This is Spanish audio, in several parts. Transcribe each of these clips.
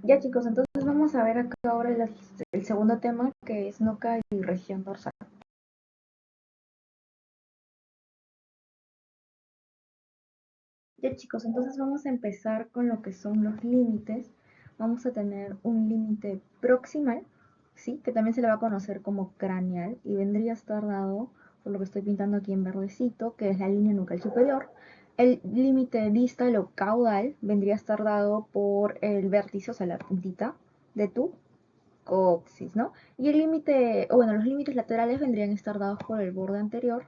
Ya chicos, entonces vamos a ver acá ahora el segundo tema que es nuca y región dorsal. Ya chicos, entonces vamos a empezar con lo que son los límites. Vamos a tener un límite proximal, ¿sí? Que también se le va a conocer como craneal y vendría a estar dado por lo que estoy pintando aquí en verdecito, que es la línea nucal superior. El límite distal o caudal vendría a estar dado por el vértice, o sea, la puntita de tu coxis, ¿no? Y el límite, o bueno, los límites laterales vendrían a estar dados por el borde anterior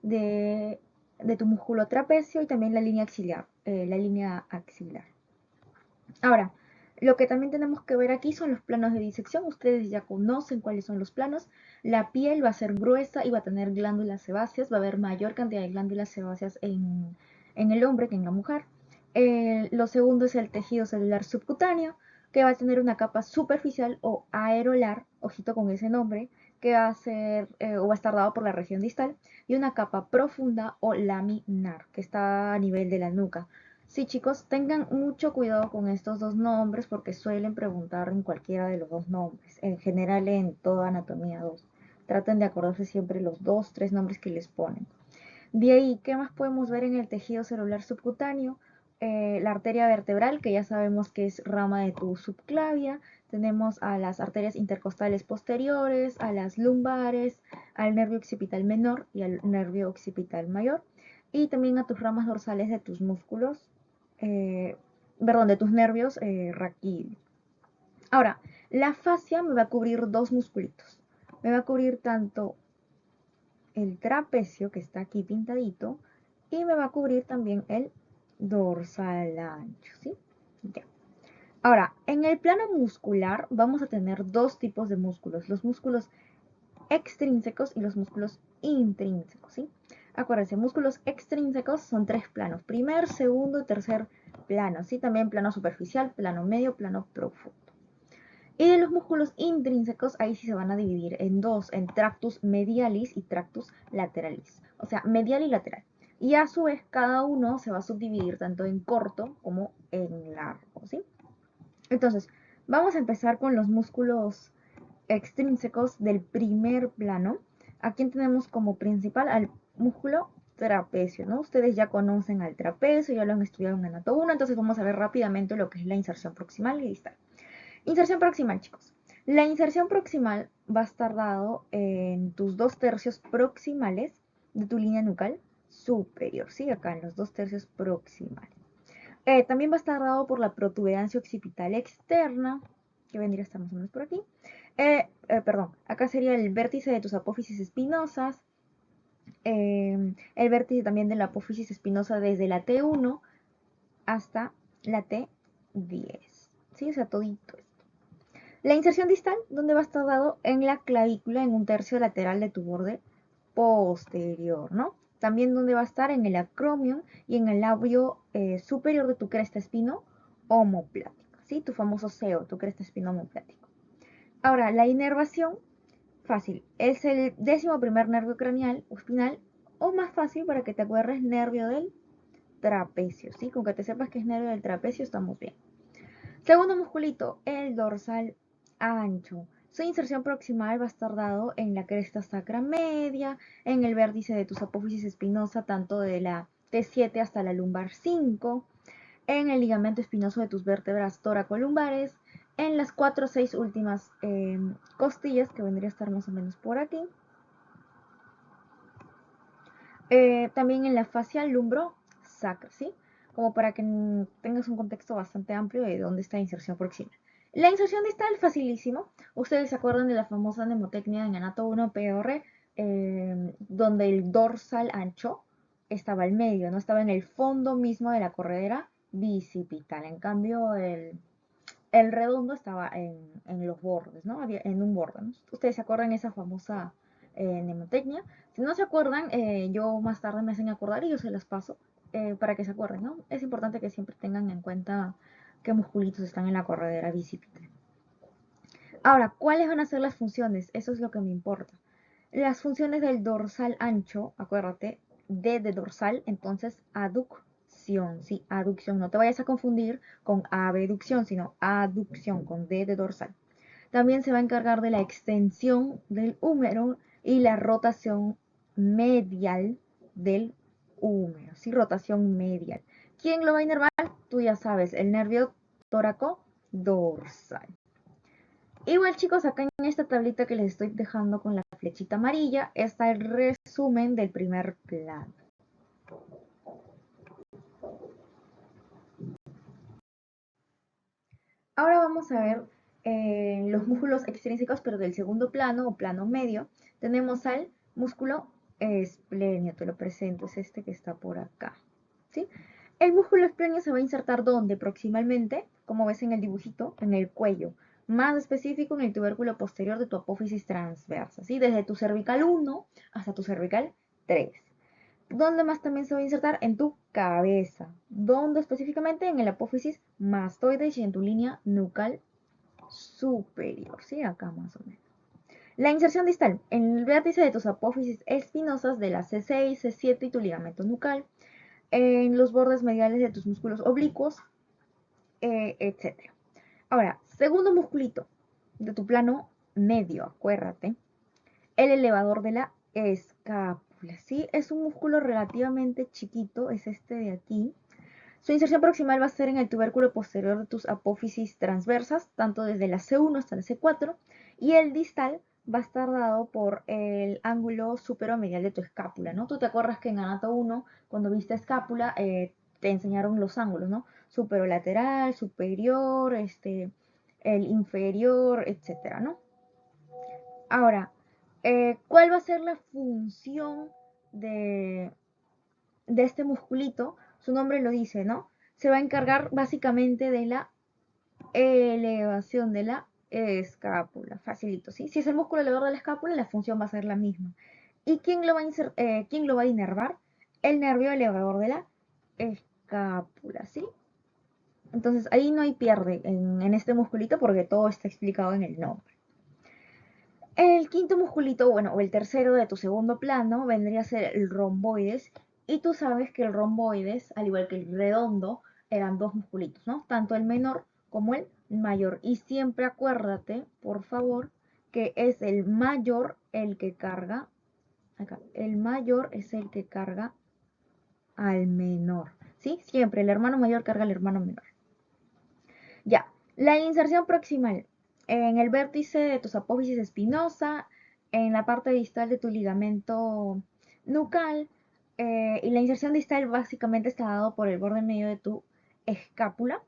de, de tu músculo trapecio y también la línea axilar. Ahora, lo que también tenemos que ver aquí son los planos de disección. Ustedes ya conocen cuáles son los planos. La piel va a ser gruesa y va a tener glándulas sebáceas. Va a haber mayor cantidad de glándulas sebáceas en el hombre que en la mujer. Lo segundo es el tejido celular subcutáneo, que va a tener una capa superficial o aerolar, ojito con ese nombre, que va a ser o va a estar dado por la región distal, y una capa profunda o laminar, que está a nivel de la nuca. Sí, chicos, tengan mucho cuidado con estos dos nombres porque suelen preguntar en cualquiera de los dos nombres, en general en toda anatomía 2. Traten de acordarse siempre los dos, tres nombres que les ponen. De ahí, ¿qué más podemos ver en el tejido celular subcutáneo? La arteria vertebral, que ya sabemos que es rama de tu subclavia. Tenemos a las arterias intercostales posteriores, a las lumbares, al nervio occipital menor y al nervio occipital mayor. Y también a tus ramas dorsales de tus músculos, eh, perdón, de tus nervios raquídeos. Ahora, la fascia me va a cubrir dos musculitos. Me va a cubrir tanto el trapecio que está aquí pintadito y me va a cubrir también el dorsal ancho, ¿sí? Ya. Ahora, en el plano muscular vamos a tener dos tipos de músculos, los músculos extrínsecos y los músculos intrínsecos, ¿sí? Acuérdense, músculos extrínsecos son tres planos, primer, segundo y tercer plano, ¿sí? También plano superficial, plano medio, plano profundo. Y de los músculos intrínsecos, ahí sí se van a dividir en dos, en tractus medialis y tractus lateralis. O sea, medial y lateral. Y a su vez, cada uno se va a subdividir tanto en corto como en largo, ¿sí? Entonces, vamos a empezar con los músculos extrínsecos del primer plano. Aquí tenemos como principal al músculo trapecio, ¿no? Ustedes ya conocen al trapecio, ya lo han estudiado en Anato 1, entonces vamos a ver rápidamente lo que es la inserción proximal y distal. Inserción proximal, chicos. La inserción proximal va a estar dado en tus 2/3 proximales de tu línea nucal superior, ¿sí? Acá en los 2/3 proximales. También va a estar dado por la protuberancia occipital externa, que vendría a estar más o menos por aquí. Perdón, acá sería el vértice de tus apófisis espinosas, el vértice también de la apófisis espinosa desde la T1 hasta la T10, ¿sí? O sea, todito. La inserción distal, donde va a estar dado en la clavícula, en un tercio lateral de tu borde posterior, ¿no? También donde va a estar en el acromion y en el labio superior de tu cresta espino homoplática, ¿sí? Tu famoso CEO, tu cresta espino homoplático. Ahora, la inervación, fácil, es el 11º nervio craneal o espinal, o más fácil para que te acuerdes, nervio del trapecio, ¿sí? Con que te sepas que es nervio del trapecio estamos bien. Segundo musculito, el dorsal ancho. Su inserción proximal va a estar dado en la cresta sacra media, en el vértice de tus apófisis espinosa, tanto de la T7 hasta la lumbar 5, en el ligamento espinoso de tus vértebras toracolumbares, en las 4 o 6 últimas costillas, que vendría a estar más o menos por aquí. También en la fascia lumbro sacra, ¿sí? Como para que tengas un contexto bastante amplio de dónde está la inserción proximal. La inserción distal, facilísimo. Ustedes se acuerdan de la famosa mnemotecnia en Anato 1 PR, donde el dorsal ancho estaba al medio, no estaba en el fondo mismo de la corredera bicipital. En cambio, el redondo estaba en los bordes, ¿no? Había en un borde, ¿no? Ustedes se acuerdan esa famosa mnemotecnia. Si no se acuerdan, yo más tarde me hacen acordar y yo se las paso para que se acuerden, ¿no? Es importante que siempre tengan en cuenta qué musculitos están en la corredera bicipital. Ahora, ¿cuáles van a ser las funciones? Eso es lo que me importa. Las funciones del dorsal ancho, acuérdate, D de dorsal, entonces adducción. aducción, ¿sí? Aducción, no te vayas a confundir con abducción, sino aducción, con D de dorsal. También se va a encargar de la extensión del húmero y la rotación medial del húmero, ¿sí? Rotación medial. ¿Quién lo va a inervar? Tú ya sabes, el nervio tóraco dorsal. Igual chicos, acá en esta tablita que les estoy dejando con la flechita amarilla está el resumen del primer plano. Ahora vamos a ver los músculos extrínsecos, pero del segundo plano o plano medio. Tenemos al músculo esplenio, te lo presento, es este que está por acá. ¿Sí? El músculo esplenio se va a insertar ¿dónde? Proximalmente, como ves en el dibujito, en el cuello. Más específico en el tubérculo posterior de tu apófisis transversa, ¿sí? Desde tu cervical 1 hasta tu cervical 3. ¿Dónde más también se va a insertar? En tu cabeza. ¿Dónde específicamente? En el apófisis mastoides y en tu línea nucal superior, ¿sí? Acá más o menos. La inserción distal, en el vértice de tus apófisis espinosas de la C6, C7 y tu ligamento nucal, en los bordes mediales de tus músculos oblicuos, etc. Ahora, segundo musculito de tu plano medio, acuérdate, el elevador de la escápula, ¿sí? Es un músculo relativamente chiquito, es este de aquí. Su inserción proximal va a ser en el tubérculo posterior de tus apófisis transversas, tanto desde la C1 hasta la C4, y el distal va a estar dado por el ángulo superomedial de tu escápula, ¿no? Tú te acuerdas que en Anato 1, cuando viste escápula, te enseñaron los ángulos, ¿no? Superolateral, superior, el inferior, etcétera, ¿no? Ahora, ¿cuál va a ser la función de, de este musculito? Su nombre lo dice, ¿no? Se va a encargar básicamente de la elevación de la escápula. Facilito, ¿sí? Si es el músculo elevador de la escápula, la función va a ser la misma. ¿Y quién lo va a inervar? El nervio elevador de la escápula, ¿sí? Entonces ahí no hay pierde en este musculito porque todo está explicado en el nombre. El quinto musculito, bueno, o el tercero de tu segundo plano, vendría a ser el romboides. Y tú sabes que el romboides, al igual que el redondo, eran dos musculitos, ¿no? Tanto el menor como el mayor. Y siempre acuérdate, por favor, que es el mayor el que carga, acá, el mayor es el que carga al menor, ¿sí? Siempre el hermano mayor carga al hermano menor. Ya, la inserción proximal en el vértice de tus apófisis espinosa, en la parte distal de tu ligamento nucal, y la inserción distal básicamente está dado por el borde medio de tu escápula,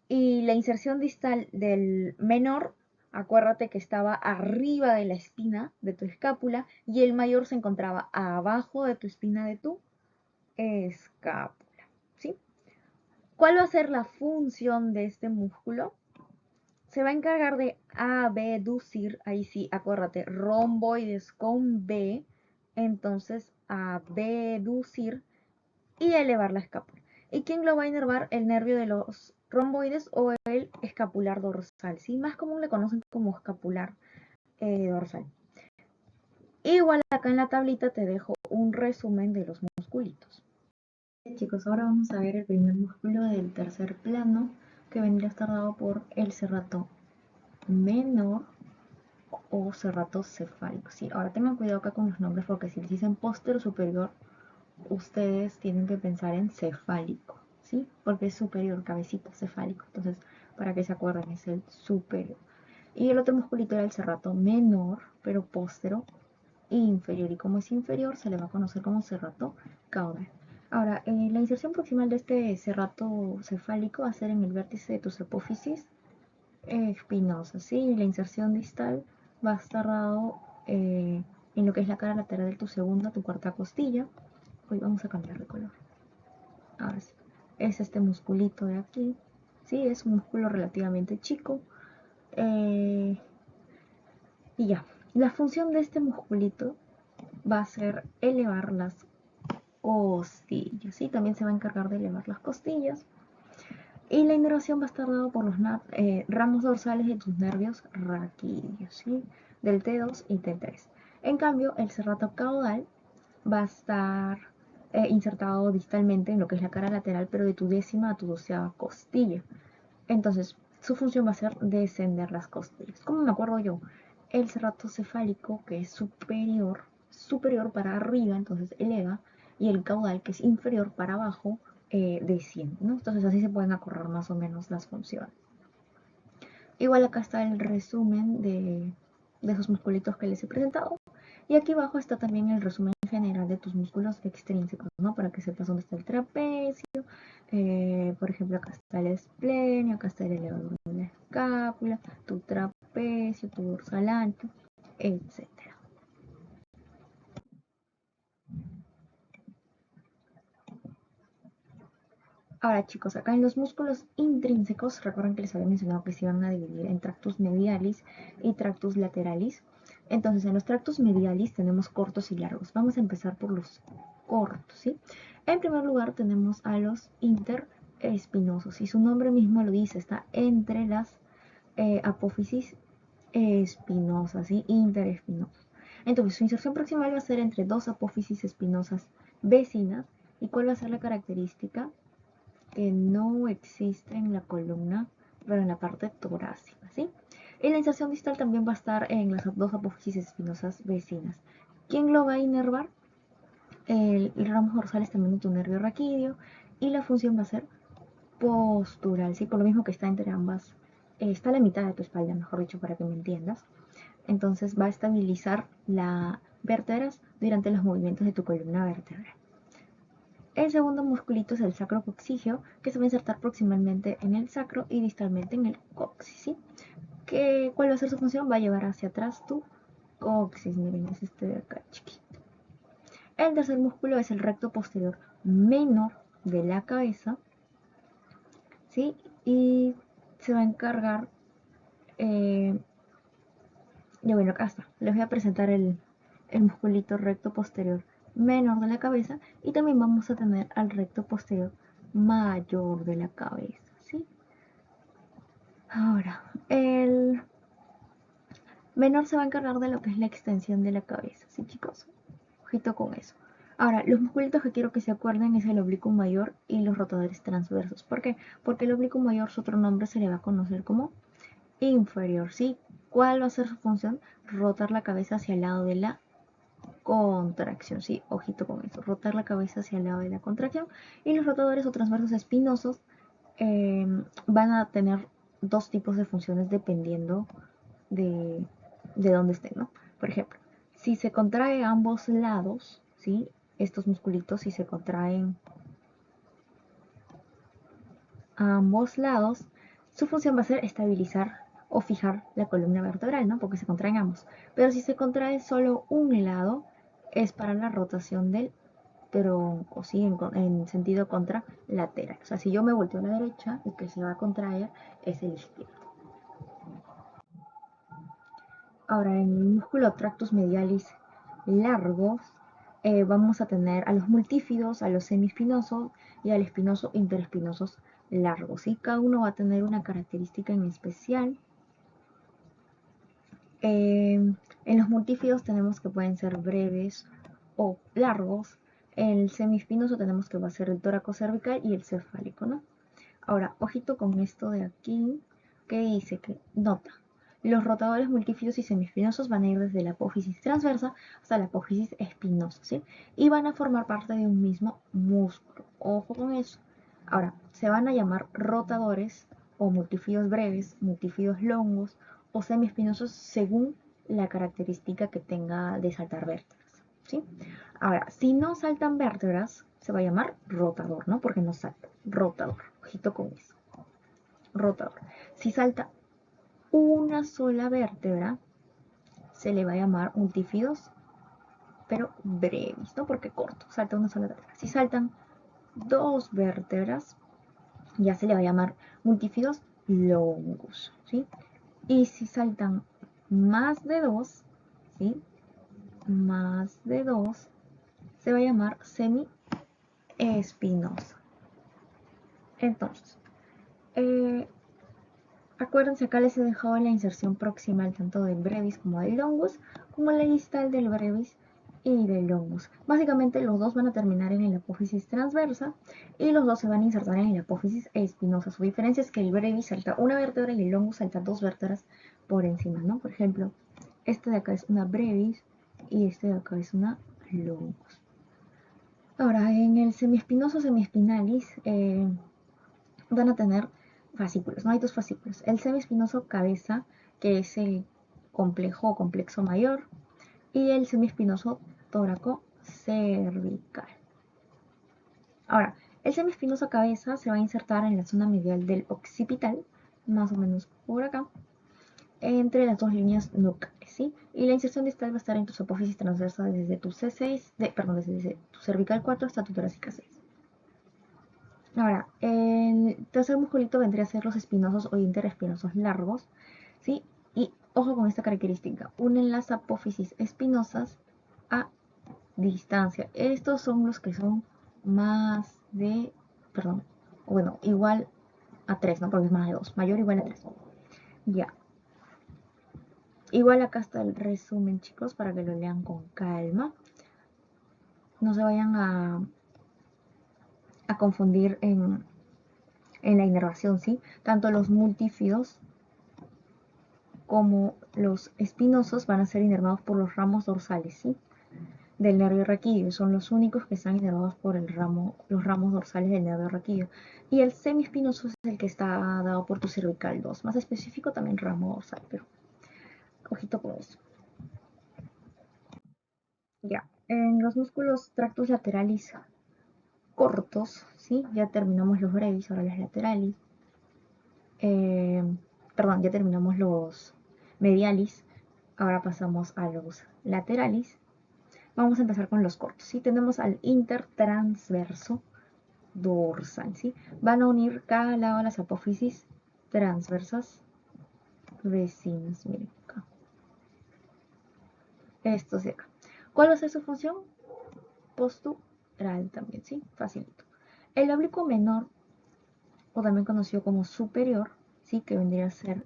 y la inserción distal del menor, acuérdate que estaba arriba de la espina de tu escápula, y el mayor se encontraba abajo de tu espina de tu escápula, ¿sí? ¿Cuál va a ser la función de este músculo? Se va a encargar de abducir, ahí sí, acuérdate, romboides con B, entonces abducir y elevar la escápula. ¿Y quién lo va a inervar? El nervio de los romboides o el escapular dorsal, ¿sí? Más común le conocen como escapular dorsal. Igual acá en la tablita te dejo un resumen de los musculitos. Chicos, ahora vamos a ver el primer músculo del tercer plano, que vendría a estar dado por el serrato menor o serrato cefálico. Sí, ahora tengan cuidado acá con los nombres porque si les dicen póstero superior, ustedes tienen que pensar en cefálico, ¿sí? Porque es superior, cabecita, cefálico. Entonces, para que se acuerden, es el superior. Y el otro musculito era el serrato menor, pero póstero inferior. Y como es inferior, se le va a conocer como serrato caudal. Ahora, la inserción proximal de este serrato cefálico va a ser en el vértice de tus apófisis espinosa, ¿sí? La inserción distal va a estar dado en lo que es la cara lateral de tu segunda, tu cuarta costilla. Hoy vamos a cambiar de color. Ahora sí. Es este musculito de aquí. Sí, es un músculo relativamente chico. Y ya. La función de este musculito va a ser elevar las costillas. ¿Sí? También se va a encargar de elevar las costillas. Y la inervación va a estar dado por los ramos dorsales de tus nervios raquídeos, ¿sí? Del T2 y T3. En cambio, el serrato caudal va a estar insertado distalmente en lo que es la cara lateral, pero de tu décima a tu 12ª costilla. Entonces, su función va a ser descender las costillas. ¿Cómo me acuerdo yo? El serrato cefálico, que es superior para arriba, entonces eleva, y el caudal, que es inferior para abajo, desciende, ¿no? Entonces así se pueden acordar más o menos las funciones. Igual acá está el resumen de esos musculitos que les he presentado. Y aquí abajo está también el resumen general de tus músculos extrínsecos, ¿no? Para que sepas dónde está el trapecio. Por ejemplo, acá está el esplenio, acá está el elevador de la escápula, tu trapecio, tu dorsal ancho, etc. Ahora chicos, acá en los músculos intrínsecos, recuerden que les había mencionado que se iban a dividir en tractus medialis y tractus lateralis. Entonces en los tractus medialis tenemos cortos y largos. Vamos a empezar por los cortos, ¿sí? En primer lugar tenemos a los interespinosos, y su nombre mismo lo dice, está entre las apófisis espinosas, ¿sí? Interespinosas. Entonces su inserción proximal va a ser entre dos apófisis espinosas vecinas. ¿Y cuál va a ser la característica? Que no existe en la columna, pero en la parte torácica, ¿sí? Y la inserción distal también va a estar en las dos apófisis espinosas vecinas. ¿Quién lo va a inervar? El ramo dorsal es también tu nervio raquídeo, y la función va a ser postural, ¿sí? Por lo mismo que está entre ambas, está a la mitad de tu espalda, mejor dicho, para que me entiendas. Entonces va a estabilizar las vértebras durante los movimientos de tu columna vertebral. El segundo musculito es el sacrococcigeo, que se va a insertar proximalmente en el sacro y distalmente en el coxis, ¿sí? ¿Cuál va a ser su función? Va a llevar hacia atrás tu coxis, miren, es este de acá, chiquito. El tercer músculo es el recto posterior menor de la cabeza, ¿sí? Y se va a encargar, bueno, acá está, les voy a presentar el musculito recto posterior menor de la cabeza, y también vamos a tener al recto posterior mayor de la cabeza, ¿sí? Ahora, el menor se va a encargar de lo que es la extensión de la cabeza, ¿sí, chicos? Ojito con eso. Ahora, los musculitos que quiero que se acuerden es el oblicuo mayor y los rotadores transversos. ¿Por qué? Porque el oblicuo mayor, su otro nombre, se le va a conocer como inferior, ¿sí? ¿Cuál va a ser su función? Rotar la cabeza hacia el lado de la contracción, ¿sí? Ojito con eso, rotar la cabeza hacia el lado de la contracción. Y los rotadores o transversos espinosos van a tener dos tipos de funciones dependiendo de, de dónde estén, ¿no? Por ejemplo, si se contrae a ambos lados, ¿sí? Estos musculitos, si se contraen a ambos lados, su función va a ser estabilizar o fijar la columna vertebral, ¿no? Porque se contraen ambos. Pero si se contrae solo un lado, es para la rotación del tronco, ¿sí? En sentido contralateral. O sea, si yo me volteo a la derecha, el que se va a contraer es el izquierdo. Ahora, en el músculo tractus medialis largos, vamos a tener a los multífidos, a los semiespinosos y al espinoso interespinosos largos, ¿sí? Cada uno va a tener una característica en especial. En los multífidos tenemos que pueden ser breves o largos. En el semiespinoso tenemos que va a ser el tóraco cervical y el cefálico, ¿no? Ahora, ojito con esto de aquí, que dice que, nota, los rotadores multífidos y semiespinosos van a ir desde la apófisis transversa hasta la apófisis espinosa, ¿sí? Y van a formar parte de un mismo músculo. Ojo con eso. Ahora, se van a llamar rotadores o multífidos breves, multífidos longos o semiespinosos según la característica que tenga de saltar vértebras, ¿sí? Ahora, si no saltan vértebras, se va a llamar rotador, ¿no? Porque no salta. Rotador. Ojito con eso. Rotador. Si salta una sola vértebra, se le va a llamar multífidos, pero brevis, ¿no? Porque corto, salta una sola vértebra. Si saltan dos vértebras, ya se le va a llamar multífidos longos, ¿sí? Y si saltan más de dos, ¿sí? Más de dos, se va a llamar semi-espinosa. Entonces, acuérdense, acá les he dejado la inserción proximal tanto del brevis como del longus, como la distal del brevis y del longus. Básicamente los dos van a terminar en la apófisis transversa y los dos se van a insertar en la apófisis espinosa. Su diferencia es que el brevis salta una vértebra y el longus salta dos vértebras por encima, ¿no? Por ejemplo, este de acá es una brevis y este de acá es una longus. Ahora, en el semiespinoso semiespinalis van a tener fascículos, ¿no? Hay dos fascículos. El semiespinoso cabeza, que es el complejo o complexo mayor, y el semiespinoso tóraco cervical. Ahora, el semiespinoso cabeza se va a insertar en la zona medial del occipital, más o menos por acá, entre las dos líneas nucleares, ¿sí? Y la inserción distal va a estar en tus apófisis transversas desde tu C6, desde tu cervical 4 hasta tu torácica 6. Ahora, el tercer musculito vendría a ser los espinosos o interespinosos largos, ¿sí? Y ojo con esta característica, unen las apófisis espinosas a distancia. Estos son los que son más de, perdón, bueno, igual a 3, ¿no? Porque es más de 2, mayor o igual a 3. Ya. Igual acá está el resumen, chicos, para que lo lean con calma. No se vayan a confundir en la inervación, ¿sí? Tanto los multífidos como los espinosos van a ser inervados por los ramos dorsales, ¿sí? Del nervio raquídeo. Son los únicos que están inervados por los ramos dorsales del nervio raquídeo. Y el semiespinoso es el que está dado por tu cervical 2. Más específico también ramo dorsal, pero ojito con eso. Ya, en los músculos tractus lateralis cortos, ¿sí? Ya terminamos los brevis, ahora los lateralis. Perdón, ya terminamos los medialis, ahora pasamos a los lateralis. Vamos a empezar con los cortos, ¿sí? Tenemos al intertransverso dorsal, ¿sí? Van a unir cada lado de las apófisis transversas vecinas, miren acá. Estos de acá. ¿Cuál va a ser su función? Postural también, ¿sí? Facilito. El oblicuo menor, o también conocido como superior, ¿sí? Que vendría a ser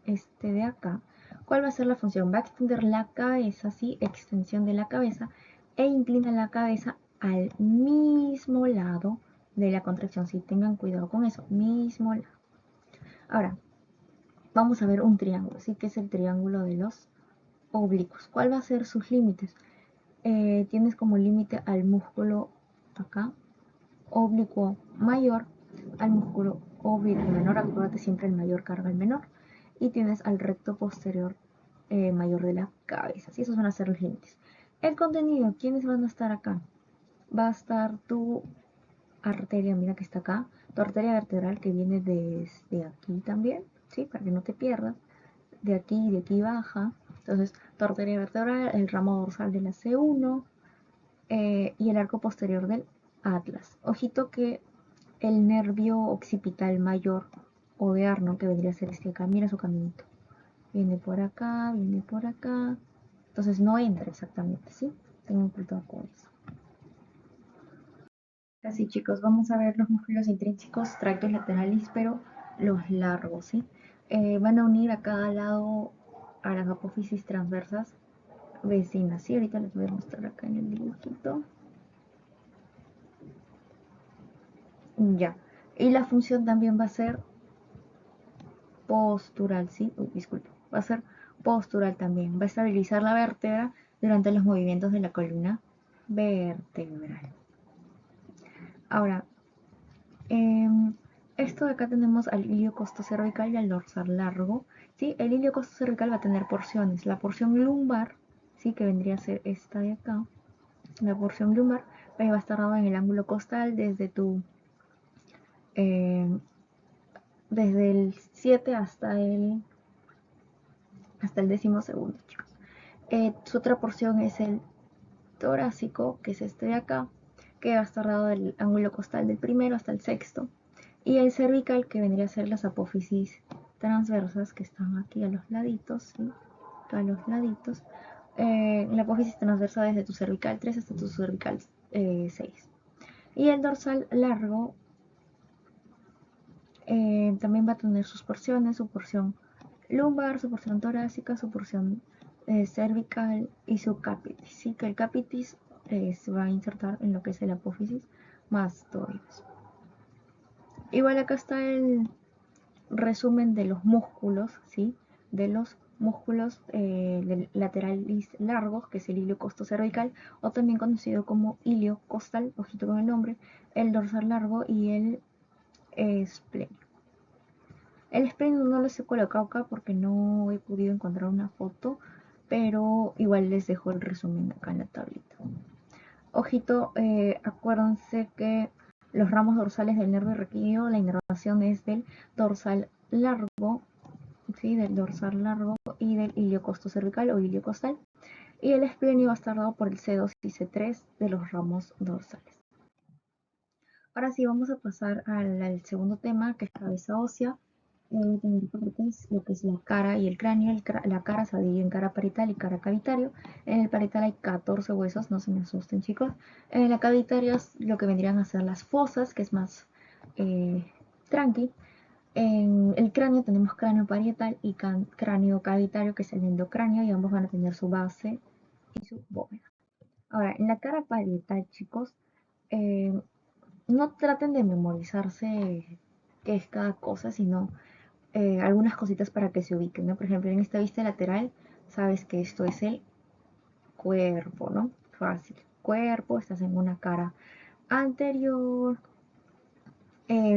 este de acá. ¿Cuál va a ser la función? Va a extender la cabeza, ¿sí? Extensión de la cabeza, e inclina la cabeza al mismo lado de la contracción. Sí, tengan cuidado con eso, mismo lado. Ahora, vamos a ver un triángulo, ¿sí? Que es el triángulo de los oblicuos. ¿Cuál va a ser sus límites? Tienes como límite al músculo acá, oblicuo mayor, al músculo oblicuo menor. Acuérdate, siempre el mayor carga al menor. Y tienes al recto posterior mayor de la cabeza, ¿sí? Esos van a ser los límites. El contenido, ¿quiénes van a estar acá? Va a estar tu arteria, mira que está acá, tu arteria vertebral que viene desde aquí también, ¿sí? Para que no te pierdas. De aquí baja. Entonces, tu arteria vertebral, el ramo dorsal de la C1 y el arco posterior del atlas. Ojito que el nervio occipital mayor o de Arno, que vendría a ser este acá, mira su caminito. Viene por acá, viene por acá. Entonces no entra exactamente, ¿sí? Tengan cuidado con eso. Así, chicos, vamos a ver los músculos intrínsecos, tractos laterales, pero los largos, ¿sí? Van a unir a cada lado a las apófisis transversas vecinas, ¿sí? Ahorita les voy a mostrar acá en el dibujito. Ya. Y la función también va a ser postural, ¿sí? Uy, disculpe. Va a ser postural también. Va a estabilizar la vértebra durante los movimientos de la columna vertebral. Ahora, esto de acá tenemos al ilio costocervical y al dorsal largo, ¿sí? El ilio costocervical va a tener porciones. La porción lumbar, ¿sí? Que vendría a ser esta de acá. La porción lumbar va a estar dado en el ángulo costal eh, desde el 7 hasta el 12.º, chicos. Su otra porción es el torácico, que es este de acá, que va a estar dado del ángulo costal del primero hasta el sexto. Y el cervical, que vendría a ser las apófisis transversas que están aquí a los laditos, ¿sí? A los laditos. La apófisis transversa desde tu cervical 3 hasta tu cervical 6. Y el dorsal largo también va a tener sus porciones, su porción lumbar, su porción torácica, su porción cervical y su capitis, ¿sí? Que el capitis se va a insertar en lo que es el apófisis mastoides. Igual acá está el resumen de los músculos, ¿sí? De los músculos laterales largos, que es el ilio costocervical, o también conocido como ilio costal, ojito con el nombre, el dorsal largo y el esplenio. El esplenio no lo he colocado acá porque no he podido encontrar una foto, pero igual les dejo el resumen acá en la tablita. Ojito, acuérdense que los ramos dorsales del nervio raquídeo, la inervación es del dorsal largo, ¿sí? Del dorsal largo y del ilio costocervical o ilio costal. Y el esplenio va a estar dado por el C2 y C3 de los ramos dorsales. Ahora sí, vamos a pasar al segundo tema, que es cabeza ósea. Tener partes, lo que es la cara y el cráneo. La cara se divide en cara parietal y cara cavitario. En el parietal hay 14 huesos, no se me asusten, chicos. En la cavitaria es lo que vendrían a ser las fosas, que es más tranqui. En el cráneo tenemos cráneo parietal y cráneo cavitario, que es el endocráneo, y ambos van a tener su base y su bóveda. Ahora, en la cara parietal, chicos, eh, no traten de memorizarse qué es cada cosa, sino algunas cositas para que se ubiquen, ¿no? Por ejemplo, en esta vista lateral, sabes que esto es el cuerpo, ¿no? Fácil. Cuerpo, estás en una cara anterior.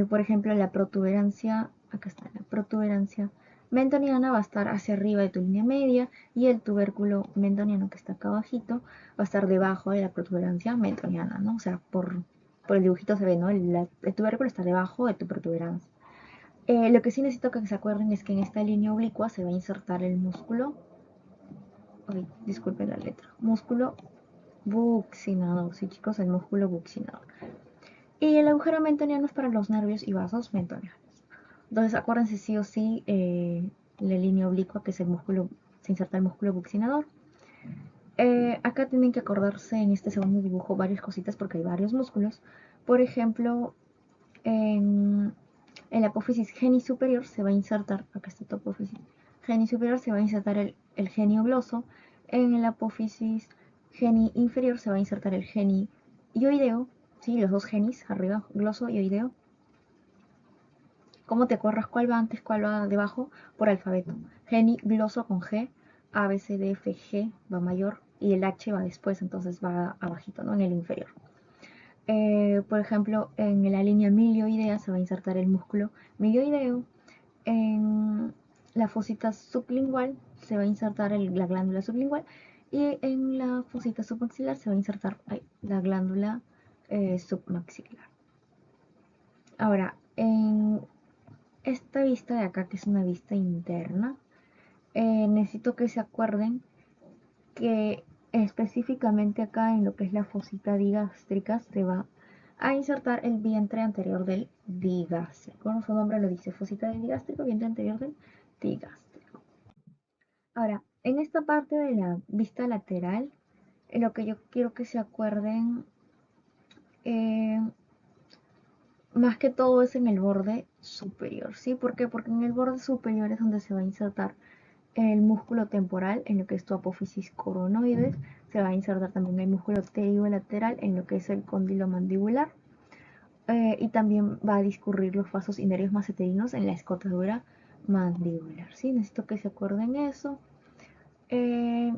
Por ejemplo, la protuberancia, acá está la protuberancia mentoniana, va a estar hacia arriba de tu línea media y el tubérculo mentoniano que está acá abajito va a estar debajo de la protuberancia mentoniana, ¿no? O sea, por el dibujito se ve, ¿no? El tubérculo está debajo de tu protuberancia. Lo que sí necesito que se acuerden es que en esta línea oblicua se va a insertar el músculo, ay, disculpen la letra, músculo buccinador, sí chicos, el músculo buccinador. Y el agujero mentoniano es para los nervios y vasos mentonianos. Entonces acuérdense sí o sí la línea oblicua, que es el músculo, se inserta el músculo buccinador. Acá tienen que acordarse en este segundo dibujo varias cositas porque hay varios músculos. Por ejemplo, en el apófisis genisuperior se va a insertar, acá está tu apófisis genisuperior, se va a insertar el genio gloso. En el apófisis geni inferior se va a insertar el geni ioideo, ¿sí? Los dos genis, arriba, gloso y oideo. ¿Cómo te acuerdas cuál va antes, cuál va debajo? Por alfabeto. Geni gloso con G, A, B, C, D, F, G va mayor y el H va después, entonces va abajito, ¿no? En el inferior. Por ejemplo, en la línea milioidea se va a insertar el músculo milioideo. En la fosita sublingual se va a insertar la glándula sublingual. Y en la fosita submaxilar se va a insertar la glándula submaxilar. Ahora, en esta vista de acá, que es una vista interna, necesito que se acuerden que específicamente acá en lo que es la fosita digástrica se va a insertar el vientre anterior del digástrico. Como su nombre lo dice, fosita del digástrico, vientre anterior del digástrico. Ahora, en esta parte de la vista lateral, lo que yo quiero que se acuerden eh, más que todo es en el borde superior, ¿sí? ¿Por qué? Porque en el borde superior es donde se va a insertar el músculo temporal, en lo que es tu apófisis coronoides. Se va a insertar también el músculo pterolateral, en lo que es el cóndilo mandibular. Y también va a discurrir los vasos y nervios maceterinos en la escotadura mandibular, ¿sí? Necesito que se acuerden eso. De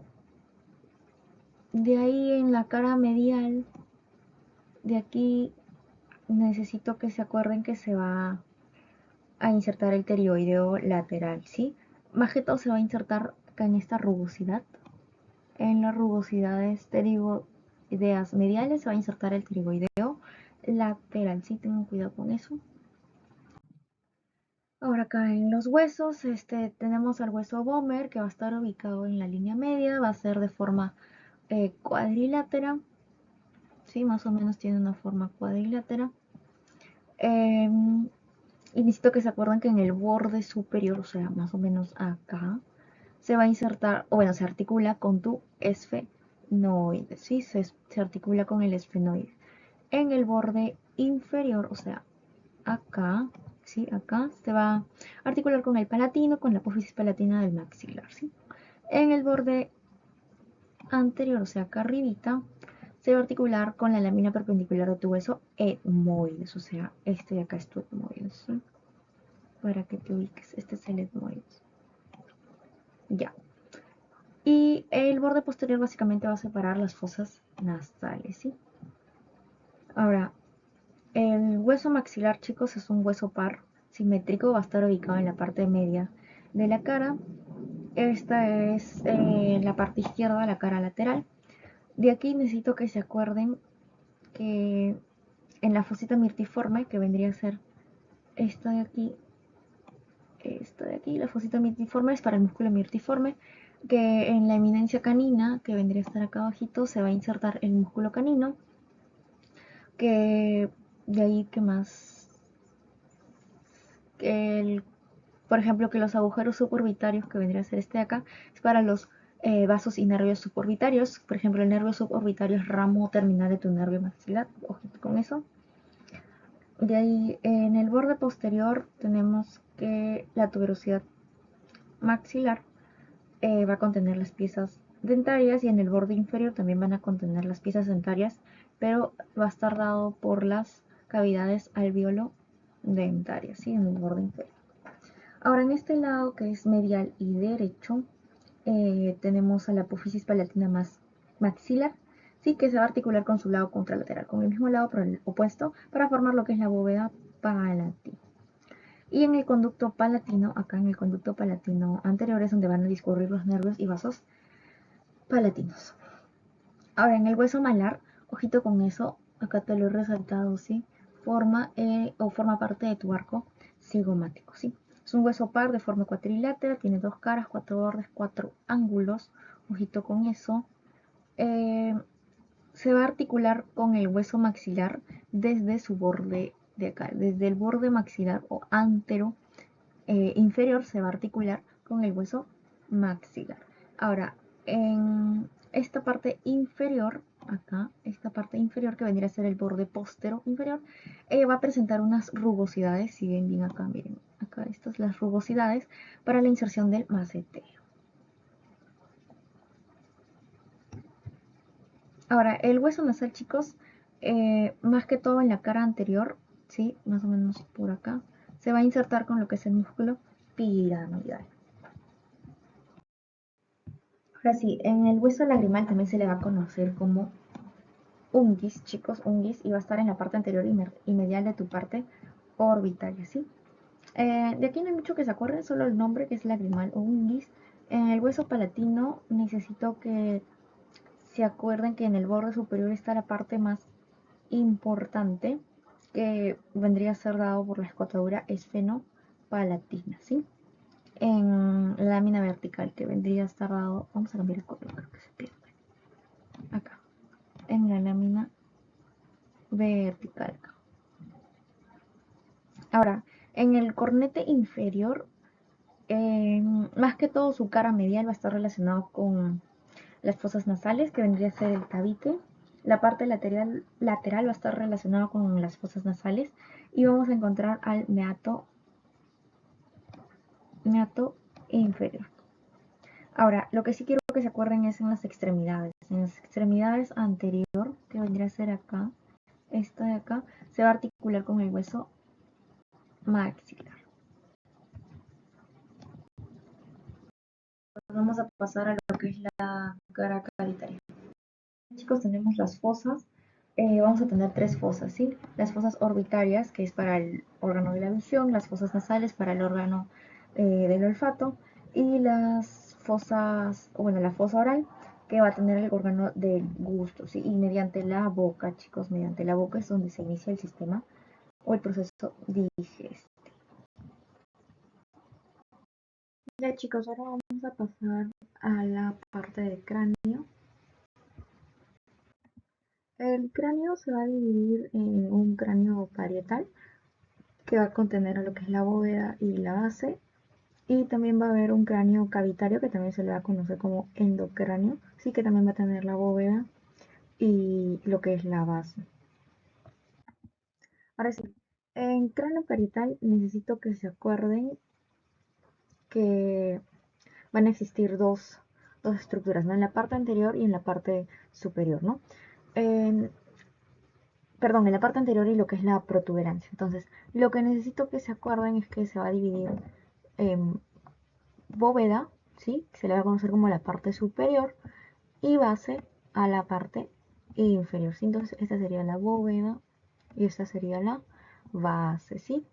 ahí en la cara medial, de aquí necesito que se acuerden que se va a insertar el pterioideo lateral, ¿sí? Más que todo se va a insertar acá en esta rugosidad. En las rugosidades pterigoideas mediales se va a insertar el pterigoideo lateral, ¿sí? Tengan cuidado con eso. Ahora acá en los huesos, tenemos al hueso Bomer, que va a estar ubicado en la línea media, va a ser de forma cuadrilátera, ¿sí? Más o menos tiene una forma cuadrilátera. Y necesito que se acuerden que en el borde superior, o sea, más o menos acá, se va a insertar, o bueno, se articula con tu esfenoide, ¿sí? Se articula con el esfenoide. En el borde inferior, o sea, acá, ¿sí? Acá se va a articular con el palatino, con la apófisis palatina del maxilar, ¿sí? En el borde anterior, o sea, acá arribita, se va a articular con la lámina perpendicular de tu hueso etmoides, o sea, este de acá es tu etmoides, ¿sí? Para que te ubiques, este es el etmoides. Ya. Y el borde posterior básicamente va a separar las fosas nasales, ¿sí? Ahora, el hueso maxilar, chicos, es un hueso par simétrico, va a estar ubicado en la parte media de la cara. Esta es la parte izquierda, la cara lateral. De aquí necesito que se acuerden que en la fosita mirtiforme, que vendría a ser esta de aquí, la fosita mirtiforme es para el músculo mirtiforme, que en la eminencia canina, que vendría a estar acá abajito, se va a insertar el músculo canino, que de ahí que más, que el, por ejemplo, que los agujeros suborbitarios, que vendría a ser este de acá, es para los vasos y nervios suborbitarios. Por ejemplo, el nervio suborbitario es ramo terminal de tu nervio maxilar, ojito con eso. De ahí, en el borde posterior tenemos que la tuberosidad maxilar va a contener las piezas dentarias, y en el borde inferior también van a contener las piezas dentarias, pero va a estar dado por las cavidades alveolo dentarias, ¿sí? En el borde inferior. Ahora, en este lado que es medial y derecho, tenemos a la apófisis palatina más maxilar, ¿sí? Que se va a articular con su lado contralateral, con el mismo lado pero el opuesto, para formar lo que es la bóveda palatina. Y en el conducto palatino, acá en el conducto palatino anterior es donde van a discurrir los nervios y vasos palatinos. Ahora, en el hueso malar, ojito con eso, acá te lo he resaltado, ¿sí? Forma parte de tu arco cigomático, ¿sí? Es un hueso par de forma cuadrilátera, tiene dos caras, cuatro bordes, cuatro ángulos, ojito con eso. Eh, Se va a articular con el hueso maxilar desde su borde de acá, desde el borde maxilar o antero inferior se va a articular con el hueso maxilar. Ahora, en esta parte inferior, acá, esta parte inferior que vendría a ser el borde postero inferior, va a presentar unas rugosidades, si ven bien acá, miren, acá estas las rugosidades para la inserción del macetero. Ahora, el hueso nasal, chicos, más que todo en la cara anterior, ¿sí? Más o menos por acá, se va a insertar con lo que es el músculo piramidal. Ahora sí, en el hueso lagrimal también se le va a conocer como unguis, chicos, unguis, y va a estar en la parte anterior y medial de tu parte orbitaria, ¿sí? De aquí no hay mucho que se acuerden, solo el nombre que es lagrimal o unguis. En el hueso palatino necesito que se acuerden que en el borde superior está la parte más importante, que vendría a ser dado por la escotadura esfenopalatina, ¿sí? En la lámina vertical, que vendría a estar dado, vamos a cambiar el color, creo que se pierde, acá, en la lámina vertical. Ahora, en el cornete inferior, más que todo su cara medial va a estar relacionado con las fosas nasales, que vendría a ser el tabique. La parte lateral va a estar relacionada con las fosas nasales, y vamos a encontrar al meato inferior. Ahora, lo que sí quiero que se acuerden es en las extremidades. En las extremidades anterior, que vendría a ser acá, esta de acá, se va a articular con el hueso maxilar. Vamos a pasar a lo que es la cara cavitaria. Chicos, tenemos las fosas. Vamos a tener tres fosas, ¿sí? Las fosas orbitarias, que es para el órgano de la visión, las fosas nasales para el órgano del olfato, y las fosas, bueno, la fosa oral, que va a tener el órgano del gusto, ¿sí? Y mediante la boca, chicos, mediante la boca es donde se inicia el sistema o el proceso digestivo. Ya, chicos, ahora vamos a pasar a la parte del cráneo. El cráneo se va a dividir en un cráneo parietal, que va a contener lo que es la bóveda y la base, y también va a haber un cráneo cavitario, que también se le va a conocer como endocráneo, sí, que también va a tener la bóveda y lo que es la base. Ahora sí, en cráneo parietal necesito que se acuerden que van a existir dos dos estructuras, ¿no? En la parte anterior y en la parte superior, ¿no? Perdón, en la parte anterior y lo que es la protuberancia. Entonces, lo que necesito que se acuerden es que se va a dividir en bóveda, ¿sí? Se le va a conocer como la parte superior y base a la parte inferior, ¿sí? Entonces, esta sería la bóveda y esta sería la base, ¿sí?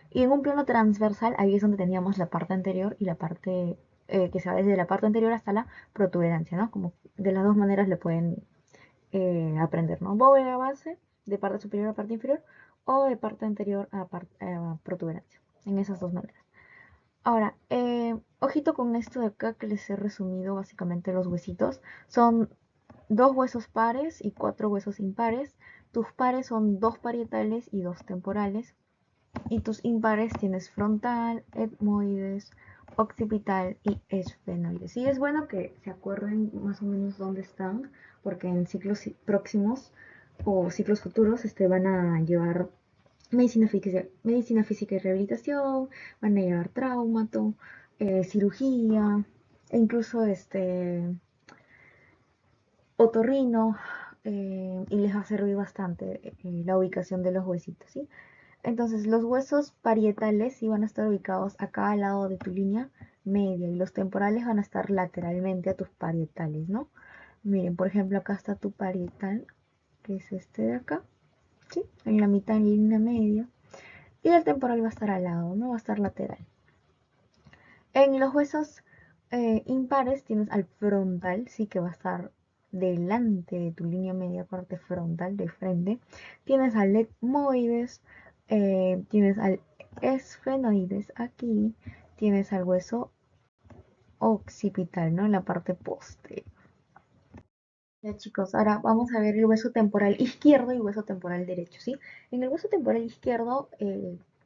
Y en un plano transversal, ahí es donde teníamos la parte anterior y la parte que se va desde la parte anterior hasta la protuberancia, ¿no? Como de las dos maneras le pueden aprender, ¿no? Bóveda base, de parte superior a parte inferior, o de parte anterior a protuberancia, en esas dos maneras. Ahora, ojito con esto de acá que les he resumido básicamente los huesitos. Son dos huesos pares y cuatro huesos impares. Tus pares son dos parietales y dos temporales. Y tus impares tienes frontal, etmoides, occipital y esfenoides. Y es bueno que se acuerden más o menos dónde están, porque en ciclos próximos o ciclos futuros van a llevar medicina física y rehabilitación, van a llevar traumato, cirugía, e incluso otorrino, y les va a servir bastante la ubicación de los huesitos, ¿sí? Entonces, los huesos parietales sí van a estar ubicados acá al lado de tu línea media y los temporales van a estar lateralmente a tus parietales, ¿no? Miren, por ejemplo, acá está tu parietal, que es este de acá, ¿sí? En la mitad en línea media. Y el temporal va a estar al lado, no va a estar lateral. En los huesos impares tienes al frontal, sí, que va a estar delante de tu línea media, parte frontal, de frente. Tienes al etmoides, tienes al esfenoides aquí, tienes al hueso occipital, ¿no? En la parte posterior. Ya chicos, ahora vamos a ver el hueso temporal izquierdo y hueso temporal derecho, ¿sí? En el hueso temporal izquierdo,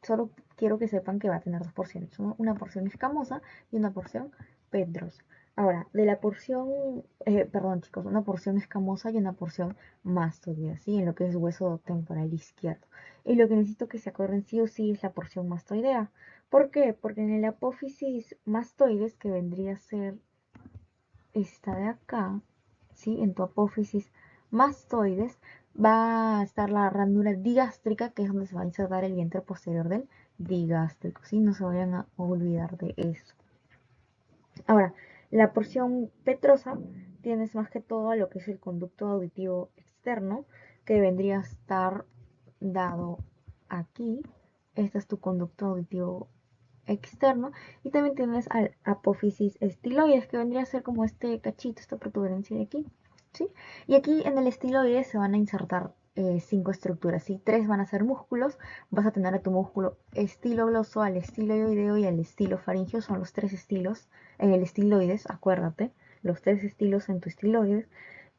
solo quiero que sepan que va a tener dos porciones, ¿no? Una porción escamosa y una porción pedrosa. Ahora, de la porción, perdón chicos, una porción escamosa y una porción mastoidea, ¿sí? En lo que es hueso temporal izquierdo. Y lo que necesito que se acuerden sí o sí es la porción mastoidea. ¿Por qué? Porque en el apófisis mastoides, que vendría a ser esta de acá, ¿sí? En tu apófisis mastoides va a estar la ranura digástrica, que es donde se va a insertar el vientre posterior del digástrico, ¿sí? No se vayan a olvidar de eso. Ahora, la porción petrosa tienes más que todo a lo que es el conducto auditivo externo, que vendría a estar dado aquí. Este es tu conducto auditivo externo. Y también tienes al apófisis estiloides, que vendría a ser como este cachito, esta protuberancia de aquí, ¿sí? Y aquí en el estiloides se van a insertar cinco estructuras, ¿sí? Tres van a ser músculos. Vas a tener a tu músculo estilo gloso, al estilo ioideo y al estilo faringeo. Son los tres estilos en el estiloides, acuérdate, los tres estilos en tu estiloides.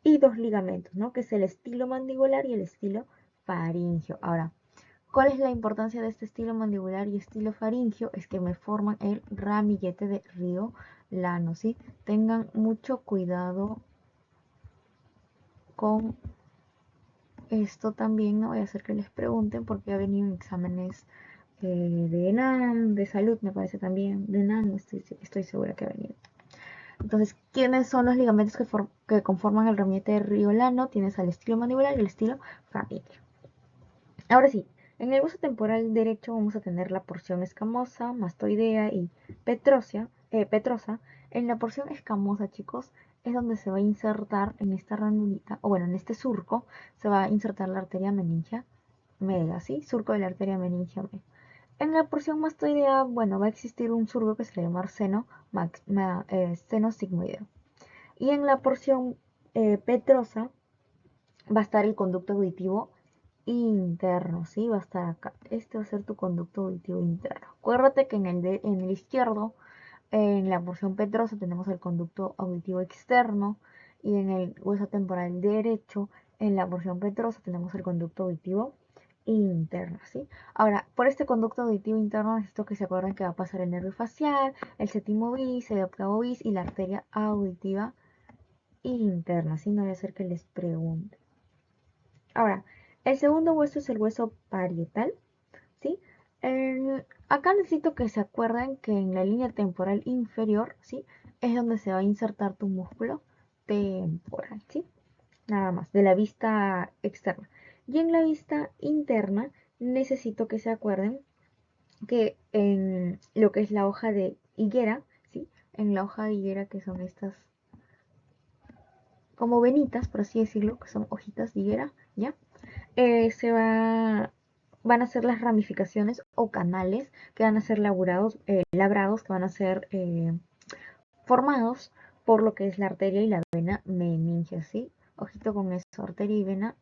Y dos ligamentos, ¿no? Que es el estilo mandibular y el estilo faringeo. Ahora, ¿cuál es la importancia de este estilo mandibular y estilo faringeo? Es que me forman el ramillete de Riolano, ¿sí? Tengan mucho cuidado con esto también, no voy a hacer que les pregunten porque ha venido en exámenes de ENAM, de salud me parece también, de ENAM, estoy segura que ha venido. Entonces, ¿quiénes son los ligamentos que conforman el ramillete de Riolano? Tienes al estilo mandibular y el estilo faringeo. Ahora sí, en el hueso temporal derecho vamos a tener la porción escamosa, mastoidea y petrosa. En la porción escamosa, chicos, es donde se va a insertar en esta ranurita, o bueno, en este surco, se va a insertar la arteria meningia media, ¿sí? Surco de la arteria meningia media. En la porción mastoidea, bueno, va a existir un surco que se le llama seno sigmoideo. Y en la porción petrosa va a estar el conducto auditivo interno, ¿sí? Va a estar acá. Este va a ser tu conducto auditivo interno. Acuérdate que en el izquierdo, en la porción petrosa, tenemos el conducto auditivo externo y en el hueso temporal derecho, en la porción petrosa, tenemos el conducto auditivo interno, ¿sí? Ahora, por este conducto auditivo interno necesito que se acuerden que va a pasar el nervio facial, el séptimo bis, el octavo bis y la arteria auditiva interna, ¿sí? No voy a hacer que les pregunte. Ahora, el segundo hueso es el hueso parietal, ¿sí? Acá necesito que se acuerden que en la línea temporal inferior, ¿sí? es donde se va a insertar tu músculo temporal, ¿sí? Nada más, de la vista externa. Y en la vista interna necesito que se acuerden que en lo que es la hoja de higuera, ¿sí? En la hoja de higuera, que son estas como venitas, por así decirlo, que son hojitas de higuera, ¿ya? Van a ser las ramificaciones o canales que van a ser labrados, que van a ser formados por lo que es la arteria y la vena meningia, ¿sí? Ojito con eso, arteria y vena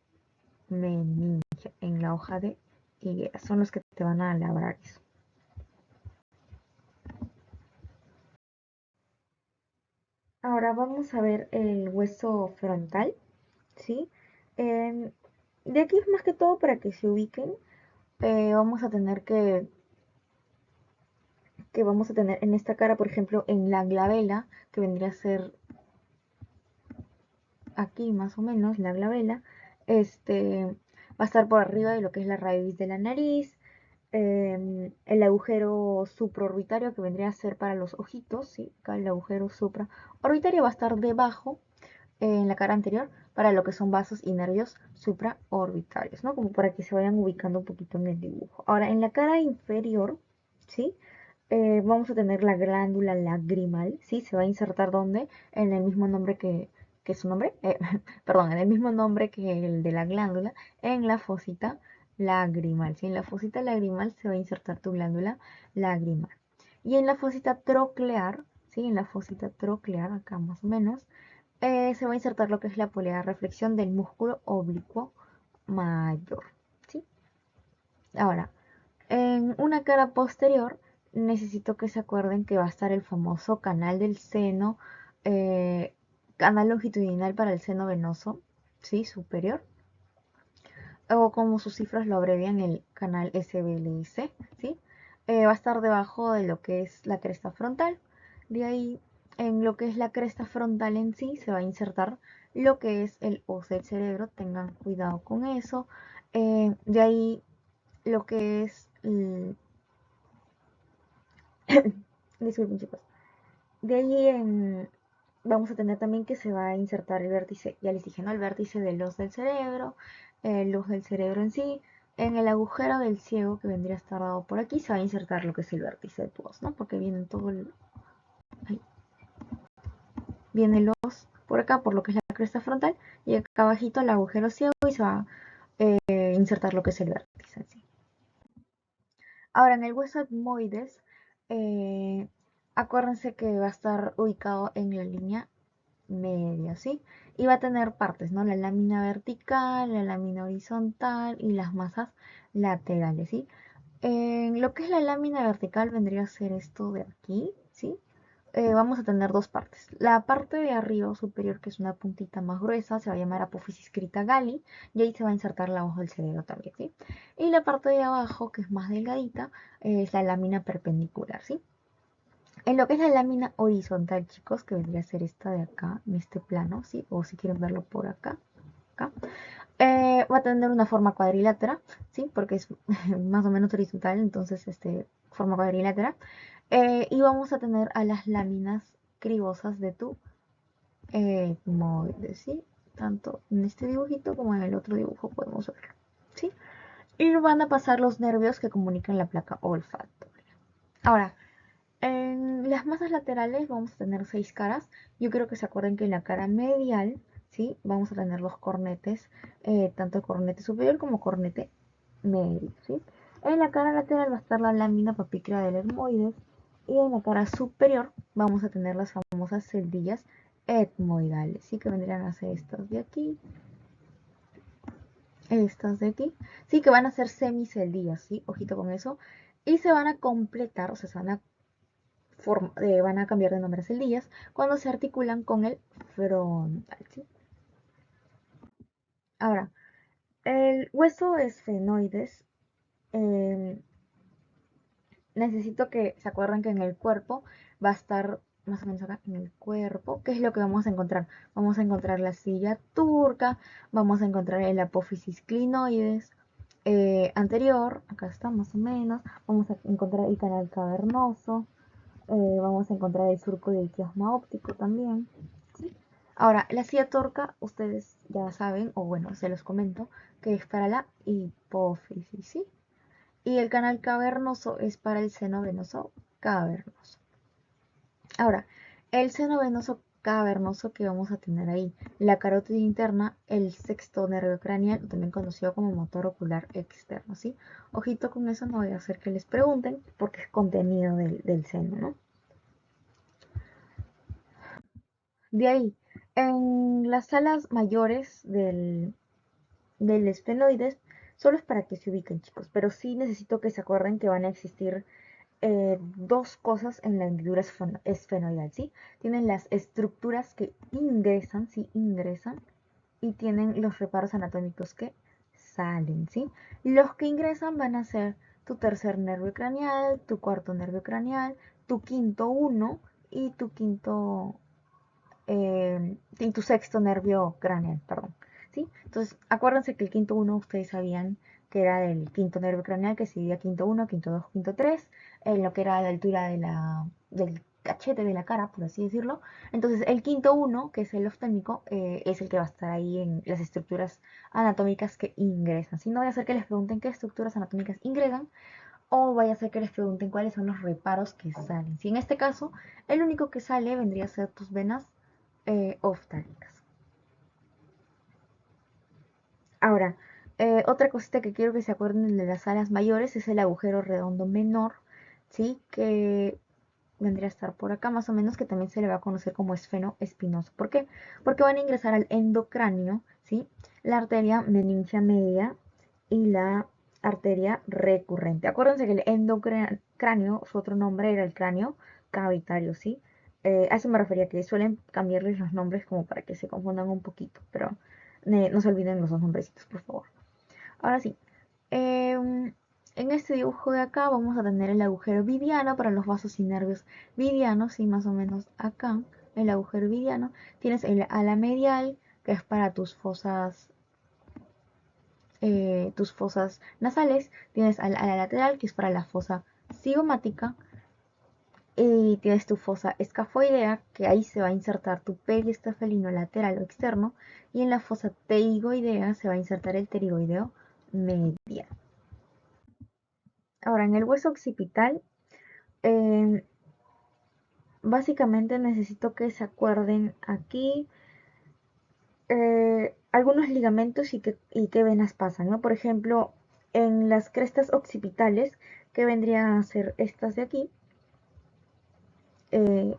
meningia en la hoja de higuera, son los que te van a labrar eso. Ahora vamos a ver el hueso frontal, ¿sí? Eh, de aquí es más que todo para que se ubiquen. Vamos a tener que vamos a tener en esta cara, por ejemplo, en la glabela, que vendría a ser aquí más o menos, la glabela, va a estar por arriba de lo que es la raíz de la nariz, el agujero supraorbitario que vendría a ser para los ojitos, ¿sí? Acá el agujero supraorbitario va a estar debajo en la cara anterior para lo que son vasos y nervios supraorbitarios, ¿no? Como para que se vayan ubicando un poquito en el dibujo. Ahora, en la cara inferior, ¿sí? Vamos a tener la glándula lagrimal, ¿sí? Se va a insertar ¿dónde? En el mismo nombre que su nombre, perdón, en el mismo nombre que el de la glándula, en la fosita lagrimal, ¿sí? En la fosita lagrimal se va a insertar tu glándula lagrimal. Y en la fosita troclear, ¿sí? En la fosita troclear, acá más o menos, se va a insertar lo que es la polea de reflexión del músculo oblicuo mayor, ¿sí? Ahora, en una cara posterior, necesito que se acuerden que va a estar el famoso canal del seno, eh, canal longitudinal para el seno venoso, ¿sí? Superior, o como sus cifras lo abrevian, el canal SBLS, ¿sí? Va a estar debajo de lo que es la cresta frontal. De ahí, en lo que es la cresta frontal en sí, se va a insertar lo que es el ojo del cerebro. Tengan cuidado con eso. De ahí, lo que es... disculpen, chicos. De ahí vamos a tener también que se va a insertar el vértice, ya les dije, ¿no? El vértice del los del cerebro, el luz del cerebro en sí. En el agujero del ciego que vendría a estar dado por aquí se va a insertar lo que es el vértice de tu voz, ¿no? Porque viene todo ahí, viene el os por acá, por lo que es la cresta frontal, y acá abajito el agujero ciego y se va a insertar lo que es el vértice en sí. Ahora, en el hueso etmoides, eh, acuérdense que va a estar ubicado en la línea media, ¿sí? Y va a tener partes, ¿no? La lámina vertical, la lámina horizontal y las masas laterales, ¿sí? En lo que es la lámina vertical vendría a ser esto de aquí, ¿sí? Vamos a tener dos partes. La parte de arriba superior, que es una puntita más gruesa, se va a llamar apófisis crita galli, y ahí se va a insertar la hoja del cerebro también, ¿sí? Y la parte de abajo, que es más delgadita, es la lámina perpendicular, ¿sí? En lo que es la lámina horizontal, chicos, que vendría a ser esta de acá, en este plano, ¿sí? O si quieren verlo por acá, acá. Va a tener una forma cuadrilátera, ¿sí? Porque es más o menos horizontal, entonces, forma cuadrilátera. Y vamos a tener a las láminas cribosas de tu etmoide, ¿sí? Tanto en este dibujito como en el otro dibujo podemos verlo, ¿sí? Y van a pasar los nervios que comunican la placa olfatoria. Ahora, en las masas laterales vamos a tener 6 caras. Yo quiero que se acuerden que en la cara medial, ¿sí? Vamos a tener los cornetes, tanto cornete superior como cornete medio, ¿sí? En la cara lateral va a estar la lámina papícrea del etmoides y en la cara superior vamos a tener las famosas celdillas etmoidales, ¿sí? Que vendrían a ser estas de aquí, sí, que van a ser semiceldillas, ¿sí? Ojito con eso. Y se van a completar, o sea, van a cambiar de nombre a celdillas cuando se articulan con el frontal, ¿sí? Ahora, el hueso esfenoides, eh, necesito que se acuerden que en el cuerpo va a estar más o menos acá en el cuerpo. ¿Qué es lo que vamos a encontrar? Vamos a encontrar la silla turca, vamos a encontrar el apófisis clinoides anterior, acá está más o menos, vamos a encontrar el canal cavernoso, Vamos a encontrar el surco del quiasma óptico también, ¿sí? Ahora, la silla torca, ustedes ya saben, o bueno, se los comento, que es para la hipófisis, ¿sí? Y el canal cavernoso es para el seno venoso cavernoso. Ahora, el seno venoso cavernoso que vamos a tener ahí, la carótida interna, el sexto nervio craneal, también conocido como motor ocular externo, ¿sí? Ojito con eso, no voy a hacer que les pregunten, porque es contenido del seno, ¿no? De ahí, en las salas mayores del esfenoides, solo es para que se ubiquen, chicos, pero sí necesito que se acuerden que van a existir dos cosas en la hendidura esfenoidal, ¿sí? Tienen las estructuras que ingresan, ¿sí? Ingresan, y tienen los reparos anatómicos que salen, ¿sí? Los que ingresan van a ser tu tercer nervio craneal, tu cuarto nervio craneal, tu quinto uno y y tu sexto nervio craneal, perdón, ¿sí? Entonces, acuérdense que el quinto uno ustedes sabían que era del quinto nervio craneal, que se dividía quinto uno, quinto 2, quinto 3, en lo que era la altura del cachete de la cara, por así decirlo. Entonces, el quinto uno, que es el oftalmico, es el que va a estar ahí en las estructuras anatómicas que ingresan. Si no, vaya a ser que les pregunten qué estructuras anatómicas ingresan, o vaya a ser que les pregunten cuáles son los reparos que salen. Si en este caso, el único que sale vendría a ser tus venas oftálmicas. Ahora, otra cosita que quiero que se acuerden de las alas mayores es el agujero redondo menor, ¿sí? Que vendría a estar por acá más o menos, que también se le va a conocer como esfeno espinoso. ¿Por qué? Porque van a ingresar al endocráneo, ¿sí? La arteria meningia media y la arteria recurrente. Acuérdense que el endocráneo, su otro nombre era el cráneo cavitario, ¿sí? A eso me refería, que suelen cambiarles los nombres como para que se confundan un poquito, pero no se olviden los dos nombrecitos, por favor. Ahora sí, en este dibujo de acá vamos a tener el agujero vidiano para los vasos y nervios vidianos, y más o menos acá, el agujero vidiano, tienes el ala medial, que es para tus fosas nasales, tienes al ala lateral, que es para la fosa cigomática, y tienes tu fosa escafoidea, que ahí se va a insertar tu periestafelino lateral o externo, y en la fosa teigoidea se va a insertar el pterigoideo medial. Ahora, en el hueso occipital, eh, básicamente necesito que se acuerden aquí algunos ligamentos y qué venas pasan, ¿no? Por ejemplo, en las crestas occipitales, que vendrían a ser estas de aquí, eh,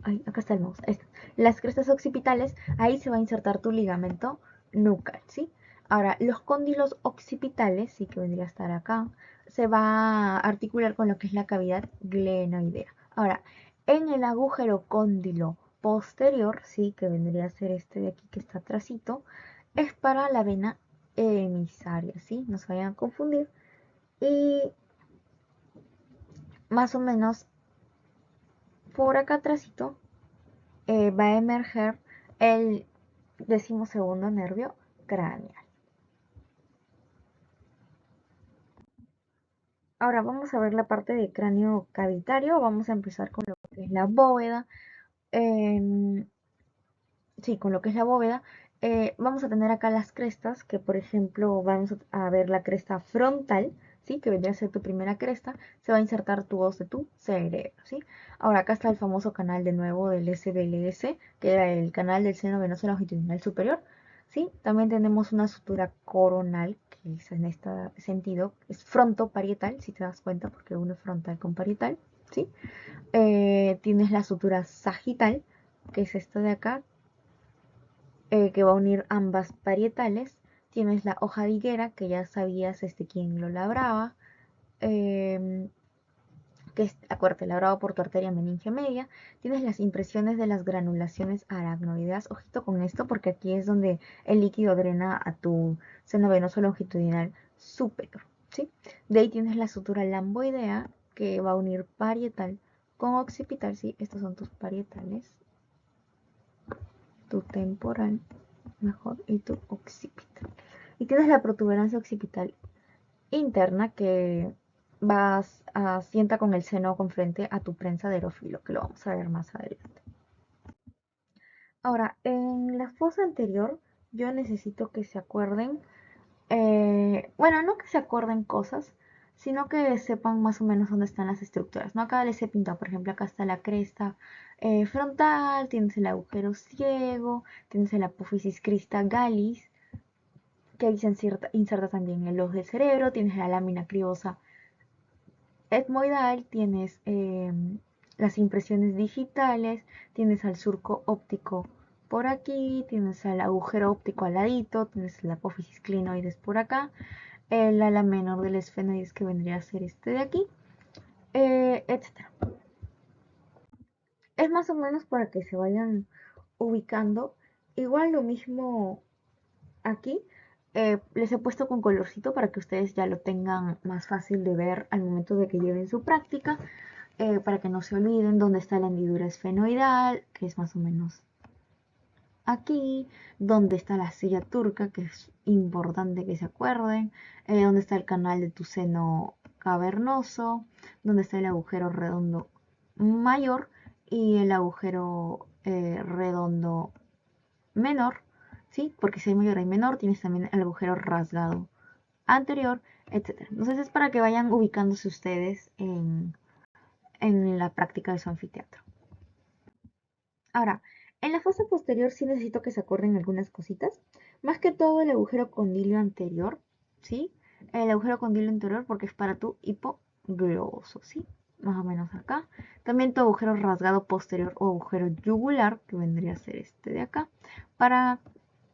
ay, acá está el mouse, ahí está. Las crestas occipitales, ahí se va a insertar tu ligamento nucal, ¿sí? Ahora, los cóndilos occipitales, sí, que vendría a estar acá, se va a articular con lo que es la cavidad glenoidea. Ahora, en el agujero cóndilo posterior, sí, que vendría a ser este de aquí que está atrásito, es para la vena emisaria, ¿sí? No se vayan a confundir. Y más o menos por acá atrásito va a emerger el 12º nervio craneal. Ahora vamos a ver la parte de cráneo cavitario. Vamos a empezar con lo que es la bóveda. Eh, sí, con lo que es la bóveda. Vamos a tener acá las crestas, que por ejemplo vamos a ver la cresta frontal, ¿sí? Que vendría a ser tu primera cresta. Se va a insertar tu voz de tu cerebro, ¿sí? Ahora acá está el famoso canal de nuevo del SBLS, que era el canal del seno venoso longitudinal superior, ¿sí? También tenemos una sutura coronal, que es en este sentido, es frontoparietal, si te das cuenta, porque uno es frontal con parietal, ¿sí? Tienes la sutura sagital, que es esta de acá, que va a unir ambas parietales. Tienes la hoja de higuera, que ya sabías quién lo labraba, eh, que es, acuérdate, labrado por tu arteria meningia media. Tienes las impresiones de las granulaciones aracnoideas. Ojito con esto, porque aquí es donde el líquido drena a tu seno venoso longitudinal superior, ¿sí? De ahí tienes la sutura lamboidea, que va a unir parietal con occipital, ¿sí? Estos son tus parietales, tu temporal, mejor, y tu occipital. Y tienes la protuberancia occipital interna, que sienta con el seno con frente a tu prensadero filo, que lo vamos a ver más adelante. Ahora, en la fosa anterior, yo necesito que se acuerden, bueno, no que se acuerden cosas, sino que sepan más o menos dónde están las estructuras, ¿no? Acá les he pintado, por ejemplo, acá está la cresta frontal, tienes el agujero ciego, tienes el apófisis crista gallis, que ahí se inserta también el ojo del cerebro, tienes la lámina criosa etmoidal, tienes las impresiones digitales, tienes al surco óptico por aquí, tienes al agujero óptico al ladito, tienes la apófisis clinoides por acá, el ala menor del esfenoides que vendría a ser este de aquí, etc. Es más o menos para que se vayan ubicando. Igual lo mismo aquí. Les he puesto con colorcito para que ustedes ya lo tengan más fácil de ver al momento de que lleven su práctica. Para que no se olviden dónde está la hendidura esfenoidal, que es más o menos aquí, dónde está la silla turca, que es importante que se acuerden, dónde está el canal de tu seno cavernoso, dónde está el agujero redondo mayor y el agujero redondo menor, ¿sí? Porque si hay mayor hay menor, tienes también el agujero rasgado anterior, etc. Entonces es para que vayan ubicándose ustedes en la práctica de su anfiteatro. Ahora, en la fase posterior sí necesito que se acuerden algunas cositas. Más que todo el agujero condilio anterior, ¿sí? El agujero condilio anterior porque es para tu hipogloso, ¿sí? Más o menos acá. También tu agujero rasgado posterior o agujero yugular, que vendría a ser este de acá.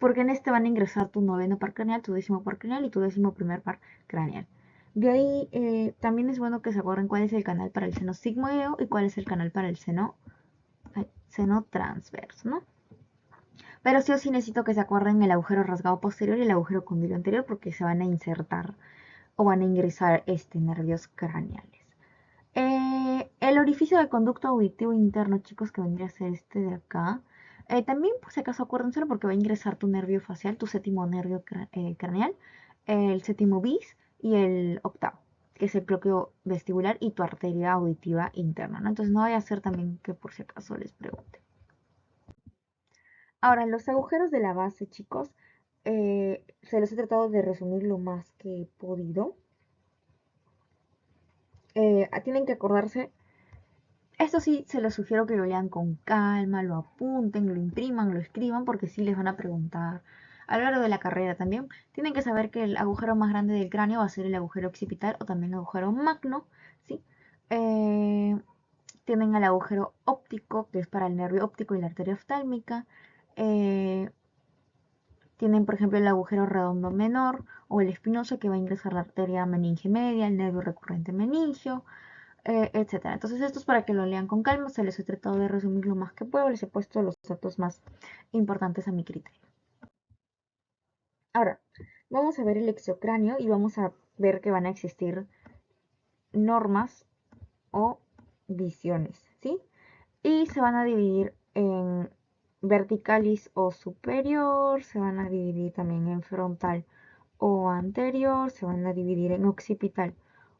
Porque en este van a ingresar tu noveno par craneal, tu décimo par craneal y tu décimo primer par craneal. De ahí también es bueno que se acuerden cuál es el canal para el seno sigmoideo y cuál es el canal para el seno transverso, ¿no? Pero sí o sí necesito que se acuerden el agujero rasgado posterior y el agujero condilo anterior porque se van a insertar o van a ingresar nervios craneales. El orificio del conducto auditivo interno, chicos, que vendría a ser este de acá. También, por si acaso, acuérdenselo porque va a ingresar tu nervio facial, tu séptimo nervio craneal, el séptimo bis y el octavo, que es el bloqueo vestibular y tu arteria auditiva interna, ¿no? Entonces no vaya a ser también que por si acaso les pregunte. Ahora, los agujeros de la base, chicos, se los he tratado de resumir lo más que he podido. Tienen que acordarse, esto sí se los sugiero que lo lean con calma, lo apunten, lo impriman, lo escriban, porque sí les van a preguntar a lo largo de la carrera también. Tienen que saber que el agujero más grande del cráneo va a ser el agujero occipital o también el agujero magno, ¿sí? Tienen el agujero óptico, que es para el nervio óptico y la arteria oftálmica. Tienen, por ejemplo, el agujero redondo menor o el espinoso que va a ingresar la arteria meninge media, el nervio recurrente meningio, etc. Entonces esto es para que lo lean con calma, se les he tratado de resumir lo más que puedo, les he puesto los datos más importantes a mi criterio. Ahora, vamos a ver el exocráneo y vamos a ver que van a existir normas o visiones, ¿sí? Y se van a dividir en verticalis o superior, se van a dividir también en frontal o anterior, se van a dividir en occipital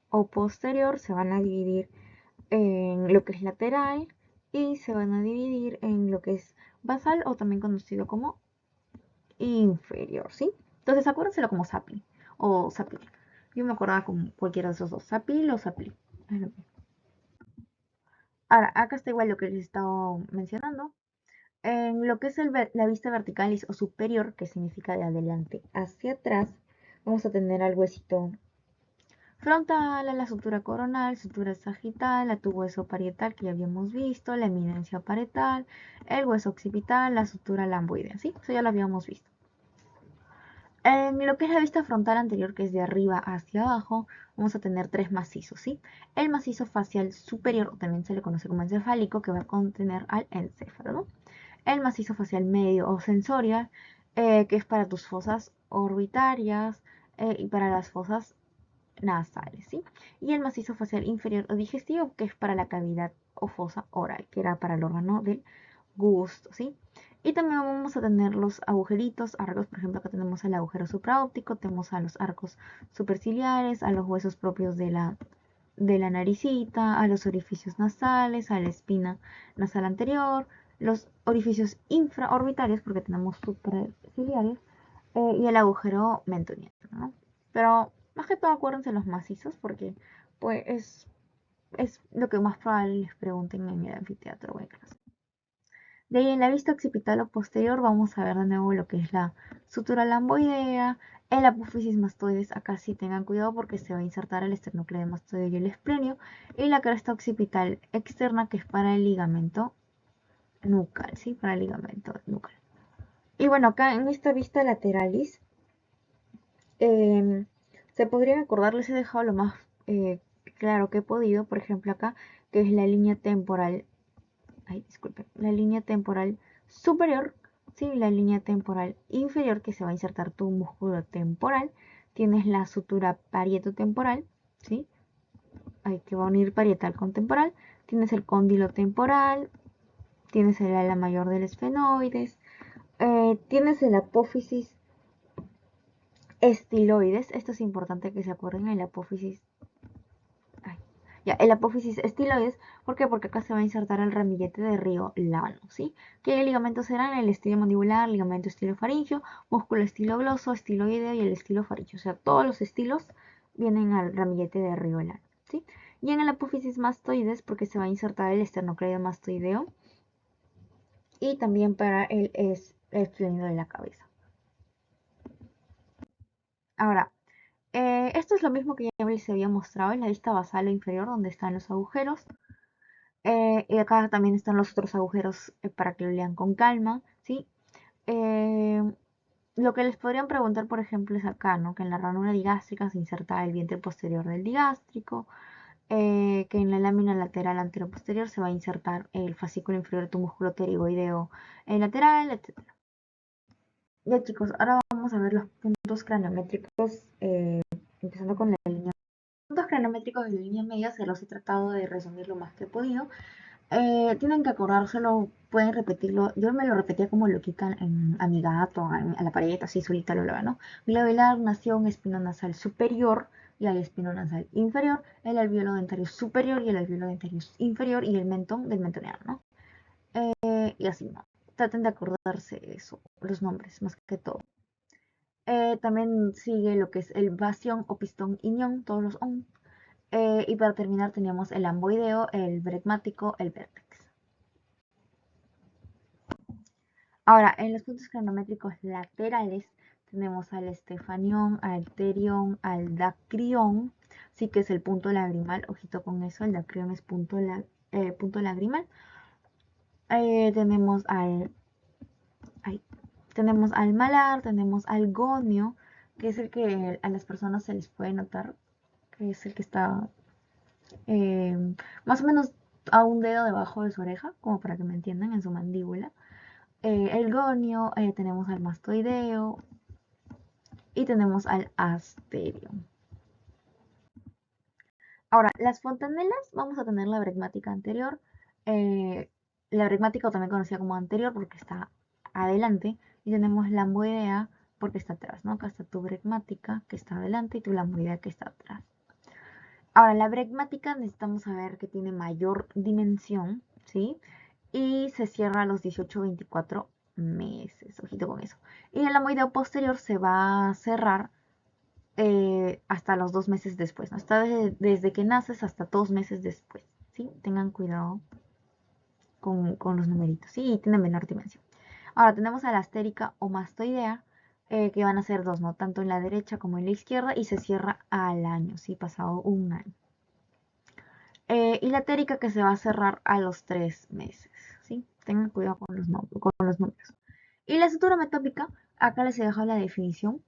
o posterior, se van a dividir en lo que es lateral y se van a dividir en lo que es basal o también conocido como inferior, ¿sí? Entonces acuérdenselo como sapli o sapil. Yo me acordaba con cualquiera de esos dos, sapil o sapli. Ahora, acá está igual lo que les estaba mencionando. En lo que es la vista verticalis o superior, que significa de adelante hacia atrás, vamos a tener al huesito frontal, a la sutura coronal, sutura sagital, a tu hueso parietal que ya habíamos visto, la eminencia parietal, el hueso occipital, la sutura lamboidea, ¿sí? Eso ya lo habíamos visto. En lo que es la vista frontal anterior, que es de arriba hacia abajo, vamos a tener tres macizos, ¿sí? El macizo facial superior, o también se le conoce como encefálico, que va a contener al encéfalo, ¿no? El macizo facial medio o sensorial, que es para tus fosas orbitarias y para las fosas nasales, ¿sí? Y el macizo facial inferior o digestivo, que es para la cavidad o fosa oral, que era para el órgano del gusto, ¿sí? Y también vamos a tener los agujeritos, arcos, por ejemplo, acá tenemos el agujero supraóptico, tenemos a los arcos superciliares, a los huesos propios de la de la naricita a los orificios nasales, a la espina nasal anterior, los orificios infraorbitarios, porque tenemos supraciliares, y el agujero mentoniano, ¿no? Pero más que todo acuérdense los macizos, porque pues es lo que más probable les pregunten en el anfiteatro o en clase. De ahí en la vista occipital o posterior vamos a ver de nuevo lo que es la sutura lamboidea, el apófisis mastoides. Acá sí tengan cuidado porque se va a insertar el esternocleido mastoideo y el esplenio, y la cresta occipital externa, que es para el ligamento nucal, ¿sí? Para el ligamento nucal. Y bueno, acá en esta vista lateralis se podrían acordar, les he dejado lo más claro que he podido, por ejemplo acá, que es la línea temporal, disculpen, la línea temporal superior, ¿sí? La línea temporal inferior, que se va a insertar tu músculo temporal. Tienes la sutura parietotemporal, ¿sí? Hay que va a unir parietal con temporal. Tienes el cóndilo temporal, tienes el ala mayor del esfenoides, tienes el apófisis estiloides. Esto es importante que se acuerden, el apófisis. Ya, el apófisis estiloides, ¿por qué? Porque acá se va a insertar el ramillete de río Lano, ¿sí? ¿Qué ligamentos serán? El estilo mandibular, ligamento estilofaringio, músculo estilogloso, estiloideo y el estilofaringio. O sea, todos los estilos vienen al ramillete de río Lano, ¿sí? Y en el apófisis mastoides, porque se va a insertar el esternocleido mastoideo y también para el esplénido de la cabeza. Ahora, esto es lo mismo que ya les había mostrado en la vista basal o inferior, donde están los agujeros. Y acá también están los otros agujeros para que lo lean con calma, ¿sí? Lo que les podrían preguntar, por ejemplo, es acá, ¿no? Que en la ranura digástrica se inserta el vientre posterior del digástrico, que en la lámina lateral anteroposterior se va a insertar el fascículo inferior de tu músculo pterigoideo lateral, etc. Ya chicos, ahora vamos a ver los puntos craniométricos, empezando con la línea. Los puntos craniométricos de la línea media se los he tratado de resumir lo más que he podido. Tienen que acordárselo, pueden repetirlo. Yo me lo repetía como loquita a mi gato, a la pared, así solita lo hablaba, ¿no? Bilabial, nación, espino nasal superior y el espino nasal inferior, el alveolo dentario superior y el alveolo dentario inferior y el mentón del mentoniano, ¿no? Y así, ¿no? Traten de acordarse eso, los nombres, más que todo. También sigue lo que es el bastión o pistón iñón, todos los on. Y para terminar teníamos el amboideo, el bregmático, el vértex. Ahora, en los puntos cronométricos laterales tenemos al estefanión, al terión, al dacrión, sí que es el punto lagrimal, ojito con eso, el dacrión es punto lagrimal. Tenemos tenemos al malar, tenemos al gonio, que es el que a las personas se les puede notar, que es el que está más o menos a un dedo debajo de su oreja, como para que me entiendan, en su mandíbula. El gonio, tenemos al mastoideo y tenemos al asterio. Ahora, las fontanelas, vamos a tener la bregmática anterior, la bregmática también conocida como anterior porque está adelante, y tenemos la lamboidea porque está atrás, ¿no? Acá está tu bregmática que está adelante y tu lamboidea que está atrás. Ahora, la bregmática necesitamos saber que tiene mayor dimensión, ¿sí? Y se cierra a los 18-24 meses, ojito con eso. Y el lamboideo posterior se va a cerrar hasta los 2 meses después, ¿no? Está desde que naces hasta 2 meses después, ¿sí? Tengan cuidado con los numeritos, ¿sí? Y tienen menor dimensión. Ahora tenemos a la astérica o mastoidea, que van a ser dos, ¿no? Tanto en la derecha como en la izquierda, y se cierra al año, ¿sí? Pasado un año. Y la térica, que se va a cerrar a los 3 meses, ¿sí? Tengan cuidado con los números. Y la sutura metópica, acá les he dejado la definición.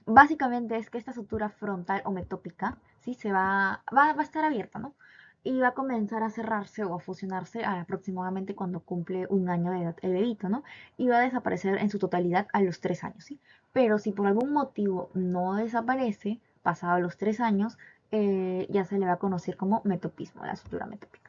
Básicamente es que esta sutura frontal o metópica, ¿sí? va a estar abierta, ¿no? Y va a comenzar a cerrarse o a fusionarse aproximadamente cuando cumple un año de edad el bebito, ¿no? Y va a desaparecer en su totalidad a los 3 años, ¿sí? Pero si por algún motivo no desaparece, pasado los 3 años, ya se le va a conocer como metopismo, la sutura metópica.